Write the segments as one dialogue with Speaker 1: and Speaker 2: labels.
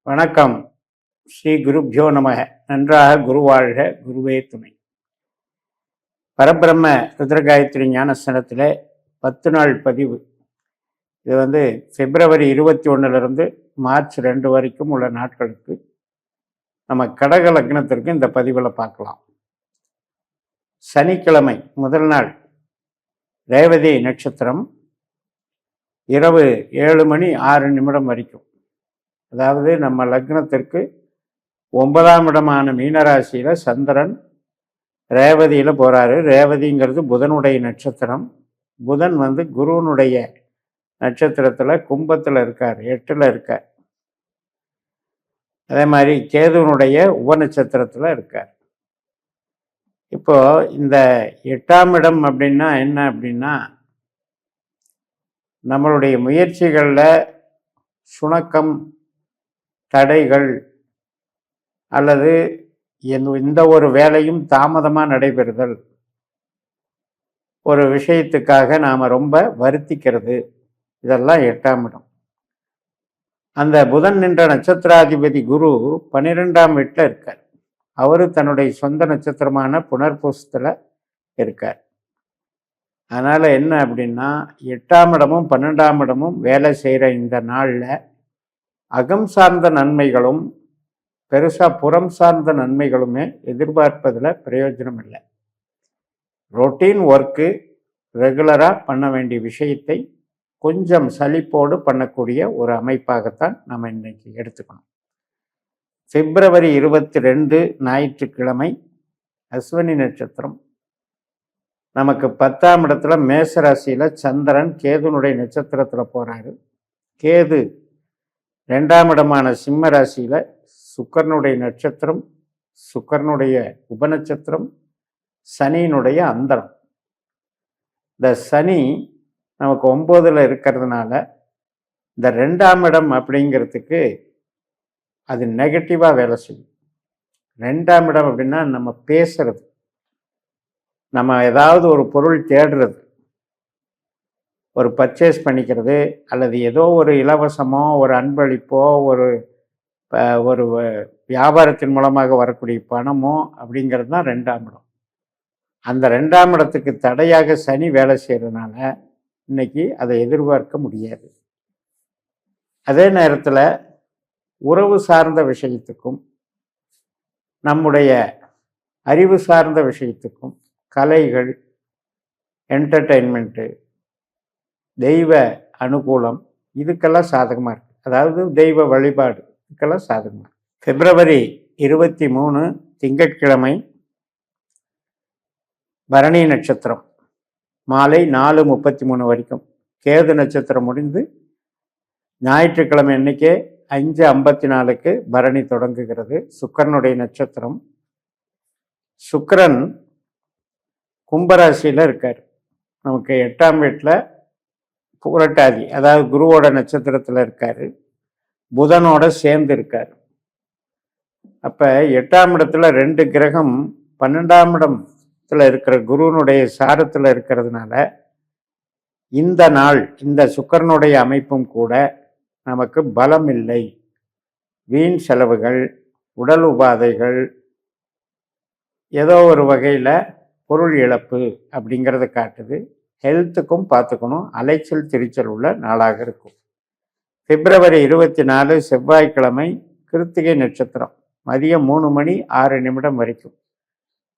Speaker 1: வணக்கம். ஸ்ரீ குருப்யோ நமக. நன்றாக குருவாழ்க, குருவே துணை. பரபிரம்ம ருத்ரகாயத்ரி ஞானஸ்தலத்தில் 10 நாள் பதிவு. இது பிப்ரவரி 21 மார்ச் 2 வரைக்கும் உள்ள நாட்களுக்கு நம்ம கடக லக்னத்திற்கு இந்த பதிவில் பார்க்கலாம். சனிக்கிழமை முதல் நாள் ரேவதி நட்சத்திரம் இரவு 7:06 வரைக்கும். அதாவது நம்ம லக்னத்திற்கு 9ஆம் இடமான மீனராசியில் சந்திரன் ரேவதியில் போகிறாரு. ரேவதிங்கிறது புதனுடைய நட்சத்திரம். புதன் குருவனுடைய நட்சத்திரத்தில் கும்பத்தில் இருக்கார், 8ல் இருக்கார். அதே மாதிரி கேதுவனுடைய உபநட்சத்திரத்தில் இருக்கார். இப்போ இந்த 8ஆம் இடம் அப்படின்னா என்ன அப்படின்னா, நம்மளுடைய முயற்சிகளில் சுணக்கம், தடைகள் அல்லது எந்த ஒரு வேலையும் தாமதமாக நடைபெறுதல், ஒரு விஷயத்துக்காக நாம் ரொம்ப வருத்திக்கிறது, இதெல்லாம் 8ஆம் இடம். அந்த புதன் நின்ற நட்சத்திராதிபதி குரு 12ஆம் வீட்டில் இருக்கார். அவரு தன்னுடைய சொந்த நட்சத்திரமான புனர்பூசத்தில் இருக்கார். அதனால் என்ன அப்படின்னா, 8ஆம் இடமும் 12ஆம் இடமும் வேலை செய்கிற இந்த நாளில் அகம் சார்ந்த நன்மைகளும் பெருசாக புறம் சார்ந்த நன்மைகளுமே எதிர்பார்ப்பதில் பிரயோஜனம் இல்லை. ரொட்டீன் ஒர்க்கு, ரெகுலராக பண்ண வேண்டிய விஷயத்தை கொஞ்சம் சலிப்போடு பண்ணக்கூடிய ஒரு அமைப்பாகத்தான் நம்ம இன்னைக்கு எடுத்துக்கணும். பிப்ரவரி 22 ஞாயிற்றுக்கிழமை அஸ்வினி நட்சத்திரம். நமக்கு 10ஆம் இடத்துல மேசராசியில் சந்திரன் கேதுனுடைய நட்சத்திரத்தில் போகிறாரு. கேது 2ஆம் இடமான சிம்ம ராசியில் சுக்கரனுடைய நட்சத்திரம், சுக்கரனுடைய உபநட்சத்திரம், சனியினுடைய அந்தரம். இந்த சனி நமக்கு 9ல் இருக்கிறதுனால இந்த 2ஆம் இடம் அப்படிங்கிறதுக்கு அது நெகட்டிவாக வேலை செய்யும். 2ஆம் இடம் அப்படின்னா நம்ம பேசுறது, நம்ம ஏதாவது ஒரு பொருள் தேடுறது, ஒரு பர்ச்சேஸ் பண்ணிக்கிறது, அல்லது ஏதோ ஒரு இலவசமோ ஒரு அன்பளிப்போ ஒரு வியாபாரத்தின் மூலமாக வரக்கூடிய பணமோ அப்படிங்கிறது தான் 2ஆம் இடம். அந்த 2ஆம் இடத்துக்கு தடையாக சனி வேலை செய்கிறதுனால இன்னைக்கு அதை எதிர்பார்க்க முடியாது. அதே நேரத்தில் உறவு சார்ந்த விஷயத்துக்கும் நம்முடைய அறிவு சார்ந்த விஷயத்துக்கும் கலைகள், என்டர்டெயின்மெண்ட்டு, தெய்வ அனுகூலம் இதுக்கெல்லாம் சாதகமாக இருக்குது. அதாவது தெய்வ வழிபாடு இதுக்கெல்லாம் சாதகமாக. பிப்ரவரி 23 திங்கட்கிழமை பரணி நட்சத்திரம் மாலை 4:33 வரைக்கும். கேது நட்சத்திரம் முடிந்து ஞாயிற்றுக்கிழமை அன்னைக்கே 5:54 பரணி தொடங்குகிறது. சுக்கிரனுடைய நட்சத்திரம். சுக்கிரன் கும்பராசியில் இருக்கார். நமக்கு 8ஆம் வீட்டில் புரட்டாதி, அதாவது குருவோட நட்சத்திரத்தில் இருக்கார். புதனோட சேர்ந்து இருக்கார். அப்போ 8ஆம் இடத்துல 2 கிரகம் 12ஆம் இடத்துல இருக்கிற குருவனுடைய சாரத்தில் இருக்கிறதுனால இந்த நாள் இந்த சுக்கிரனுடைய அமைப்பும் கூட நமக்கு பலம் இல்லை. வீண் செலவுகள், உடல் உபாதைகள், ஏதோ ஒரு வகையில் பொருள் இழப்பு அப்படிங்கிறத காட்டுது. ஹெல்த்துக்கும் பார்த்துக்கணும். அலைச்சல் திரிச்சல் உள்ள நாளாக இருக்கும். பிப்ரவரி 24 செவ்வாய்க்கிழமை கிருத்திகை நட்சத்திரம் மதியம் 3:06 வரைக்கும்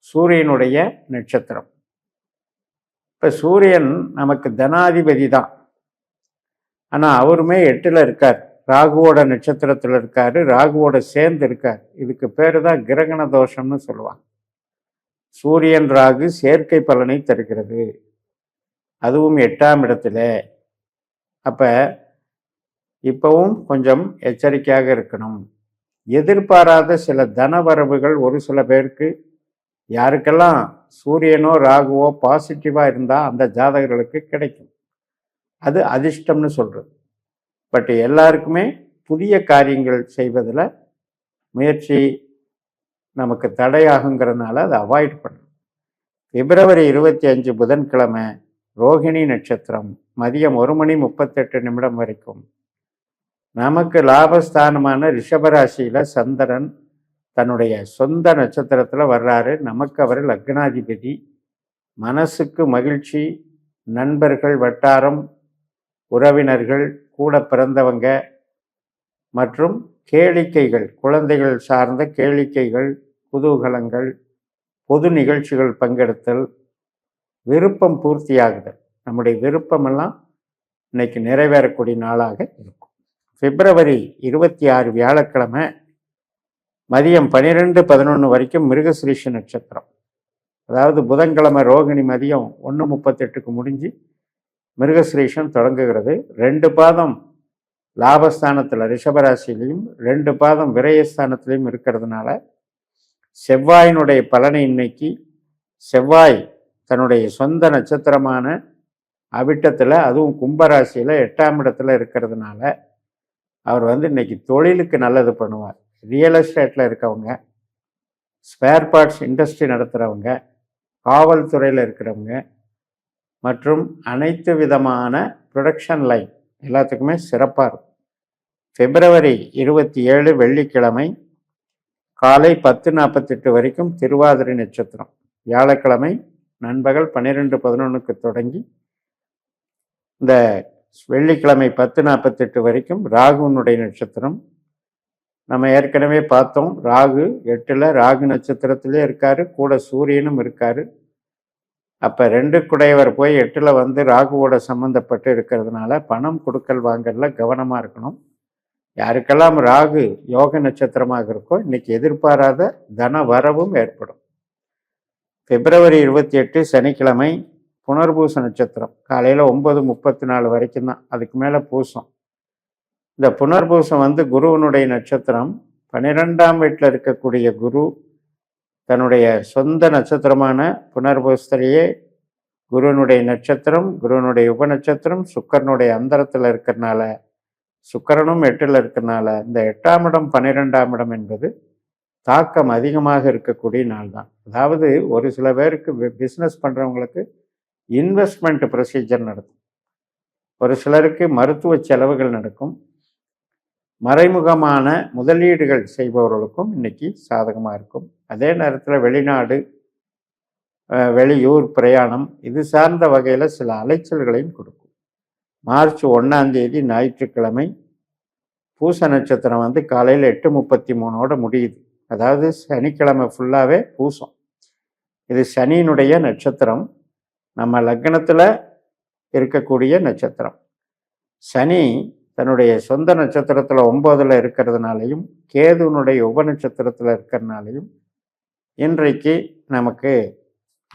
Speaker 1: சூரியனுடைய நட்சத்திரம். இப்போ சூரியன் நமக்கு தனாதிபதி தான், ஆனால் அவருமே 8ல் இருக்கார். ராகுவோட நட்சத்திரத்தில் இருக்காரு, ராகுவோட சேர்ந்து இருக்கார். இதுக்கு பேர் தான் கிரகண தோஷம்னு சொல்லுவாங்க. சூரியன் ராகு சேர்க்கை பலனை தருகிறது, அதுவும் 8ஆம் இடத்துல. அப்போ இப்பவும் கொஞ்சம் எச்சரிக்கையாக இருக்கணும். எதிர்பாராத சில தனவரவுகள் ஒரு சில பேருக்கு, யாருக்கெல்லாம் சூரியனோ ராகுவோ பாசிட்டிவாக இருந்தால் அந்த ஜாதகர்களுக்கு கிடைக்கும். அது அதிர்ஷ்டம்னு சொல்கிறது. பட் எல்லாருக்குமே புதிய காரியங்கள் செய்வதில் முயற்சி நமக்கு தடையாகுங்கிறதுனால அதை அவாய்ட் பண்ணணும். பிப்ரவரி 25 புதன்கிழமை ரோகிணி நட்சத்திரம் மதியம் 1:38 வரைக்கும் நமக்கு லாபஸ்தானமான ரிஷபராசியில சந்திரன் தன்னுடைய சொந்த நட்சத்திரத்துல வர்றாரு. நமக்கு அவர் லக்னாதிபதி. மனசுக்கு மகிழ்ச்சி, நண்பர்கள் வட்டாரம், உறவினர்கள், கூட பிறந்தவங்க மற்றும் கேளிக்கைகள், குழந்தைகள் சார்ந்த கேளிக்கைகள், குதூகலங்கள், பொது நிகழ்ச்சிகள் பங்கெடுத்தல், விருப்பம் பூர்த்தியாகுதல். நம்முடைய விருப்பமெல்லாம் இன்னைக்கு நிறைவேறக்கூடிய நாளாக இருக்கும். பிப்ரவரி 26 வியாழக்கிழமை மதியம் 12:11 வரைக்கும் மிருகசிரீஷ நட்சத்திரம். அதாவது புதன்கிழமை ரோகிணி மதியம் 1:38க்கு முடிஞ்சு மிருகசிரீஷம் தொடங்குகிறது. 2 பாதம் லாபஸ்தானத்தில் ரிஷபராசிலையும் 2 பாதம் விரயஸ்தானத்திலையும் இருக்கிறதுனால செவ்வாயினுடைய பலனை இன்னைக்கு செவ்வாய் தன்னுடைய சொந்த நட்சத்திரமான அவிட்டத்தில், அதுவும் கும்பராசியில் 8ஆம் இடத்துல இருக்கிறதுனால அவர் இன்னைக்கு தொழிலுக்கு நல்லது பண்ணுவார். ரியல் எஸ்டேட்டில் இருக்கவங்க, ஸ்பேர் பார்ட்ஸ் இண்டஸ்ட்ரி நடத்துகிறவங்க, காவல்துறையில் இருக்கிறவங்க மற்றும் அனைத்து விதமான ப்ரொடக்ஷன் லைன் எல்லாத்துக்குமே சிறப்பாக இருக்கும். பிப்ரவரி 27 வெள்ளிக்கிழமை காலை 10:48 வரைக்கும் திருவாதிரை நட்சத்திரம். வியாழக்கிழமை நண்பகல் 12:11க்கு தொடங்கி இந்த வெள்ளிக்கிழமை 10:48 வரைக்கும் ராகுனுடைய நட்சத்திரம். நம்ம ஏற்கனவே பார்த்தோம், ராகு 8ல் ராகு நட்சத்திரத்திலே இருக்காரு, கூட சூரியனும் இருக்காரு. அப்போ 2 குடையவர் போய் 8ல் ராகுவோட சம்மந்தப்பட்டு இருக்கிறதுனால பணம் கொடுக்கல் வாங்கல கவனமாக இருக்கணும். யாருக்கெல்லாம் ராகு யோக நட்சத்திரமாக இருக்கோ இன்னைக்கு எதிர்பாராத தன வரவும் ஏற்படும். பிப்ரவரி 28 சனிக்கிழமை புனர்பூச நட்சத்திரம். காலையில் 9:34 வரைக்கும் தான், அதுக்கு மேலே பூசம். இந்த புனர்பூசம் குருவனுடைய நட்சத்திரம். 12ஆம் வீட்டில் இருக்கக்கூடிய குரு தன்னுடைய சொந்த நட்சத்திரமான புனர்பூசத்திலேயே குருவனுடைய நட்சத்திரம், குருவனுடைய உபநட்சத்திரம் சுக்கரனுடைய அந்தரத்தில் இருக்கிறனால, சுக்கரனும் 8ல் இருக்கிறனால இந்த 8ஆம் இடம் 12ஆம் இடம் என்பது தாக்கம் அதிகமாக இருக்கக்கூடிய நாள் தான். அதாவது ஒரு சில பேருக்கு பிஸ்னஸ் பண்ணுறவங்களுக்கு இன்வெஸ்ட்மெண்ட் ப்ரொசீஜர் நடக்கும், ஒரு சிலருக்கு மருத்துவ செலவுகள் நடக்கும், மறைமுகமான முதலீடுகள் செய்பவர்களுக்கும் இன்னைக்கு சாதகமாக இருக்கும். அதே நேரத்தில் வெளிநாடு, வெளியூர் பிரயாணம் இது சார்ந்த வகையில் சில அலைச்சல்களையும் கொடுக்கும். மார்ச் 1ஆம் தேதி ஞாயிற்றுக்கிழமை பூச நட்சத்திரம் காலையில் 8:33 முடியுது. அதாவது சனிக்கிழமை ஃபுல்லாகவே பூசம். இது சனியினுடைய நட்சத்திரம், நம்ம லக்னத்தில் இருக்கக்கூடிய நட்சத்திரம். சனி தன்னுடைய சொந்த நட்சத்திரத்தில் 9ல் இருக்கிறதுனாலையும் கேதுனுடைய உபநட்சத்திரத்தில் இருக்கிறதுனாலையும் இன்றைக்கு நமக்கு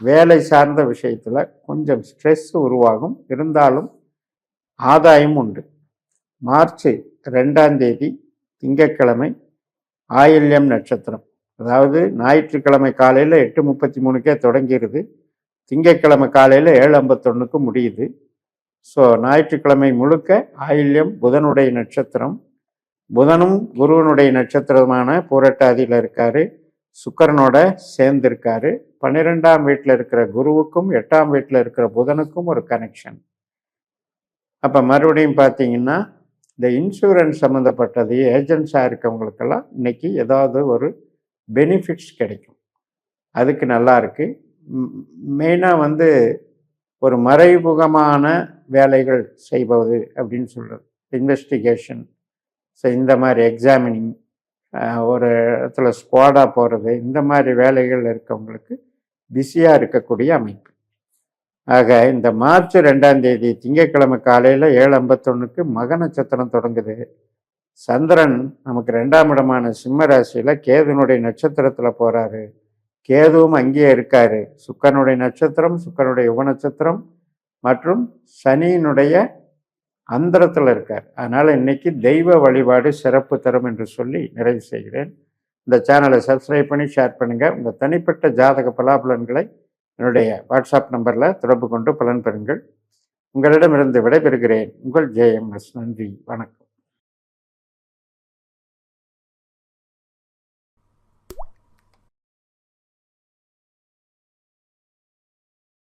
Speaker 1: வேலை சார்ந்த விஷயத்தில் கொஞ்சம் ஸ்ட்ரெஸ் உருவாகும். இருந்தாலும் ஆதாயம் உண்டு. மார்ச் 2ஆம் தேதி திங்கட்கிழமை ஆயில்யம் நட்சத்திரம். அதாவது ஞாயிற்றுக்கிழமை காலையில் 8:33க்கே தொடங்கிடுது, திங்கட்கிழமை காலையில் 7:51க்கு முடியுது. ஸோ ஞாயிற்றுக்கிழமை முழுக்க ஆயில்யம் புதனுடைய நட்சத்திரம். புதனும் குருவனுடைய நட்சத்திரமான பூரட்டாதியில் இருக்காரு, சுக்கரனோட சேர்ந்திருக்காரு. 12ஆம் வீட்டில் இருக்கிற குருவுக்கும் 8ஆம் வீட்டில் இருக்கிற புதனுக்கும் ஒரு கனெக்ஷன். அப்போ மறுபடியும் பார்த்தீங்கன்னா இந்த இன்சூரன்ஸ் சம்மந்தப்பட்டது ஏஜென்ட்ஸாக இருக்கவங்களுக்கெல்லாம் இன்னைக்கு ஏதாவது ஒரு பெனிஃபிட்ஸ் கிடைக்கும். அதுக்கு நல்லா இருக்குது. மெயினாக ஒரு மறைமுகமான வேலைகள் செய்வது அப்படின்னு சொல்கிறது, இன்வெஸ்டிகேஷன், ஸோ இந்த மாதிரி எக்ஸாமினிங், ஒரு இடத்துல ஸ்குவாடாக போகிறது, இந்த மாதிரி வேலைகள் இருக்கவங்களுக்கு பிஸியாக இருக்கக்கூடிய அமைப்பு. ஆக இந்த மார்ச் 2ஆம் தேதி திங்கட்கிழமை காலையில் 7:51க்கு மக நட்சத்திரம் தொடங்குது. சந்திரன் நமக்கு 2ஆம் இடமான சிம்ம ராசியில் கேதுனுடைய நட்சத்திரத்தில் போகிறாரு. கேதுவும் அங்கேயே இருக்காரு. சுக்கரனுடைய நட்சத்திரம், சுக்கரனுடைய உபநட்சத்திரம் மற்றும் சனியினுடைய அந்தரத்தில் இருக்கார். அதனால் இன்னைக்கு தெய்வ வழிபாடு சிறப்பு தரும் என்று சொல்லி நிறைவு செய்கிறேன். இந்த சேனலை சப்ஸ்கிரைப் பண்ணி ஷேர் பண்ணுங்கள். உங்கள் தனிப்பட்ட ஜாதக பலாபலன்களை என்னுடைய வாட்ஸ்அப் நம்பரில் தொடர்பு கொண்டு பலன் பெறுங்கள். உங்களிடமிருந்து விடைபெறுகிறேன். உங்கள் JMS. நன்றி, வணக்கம்.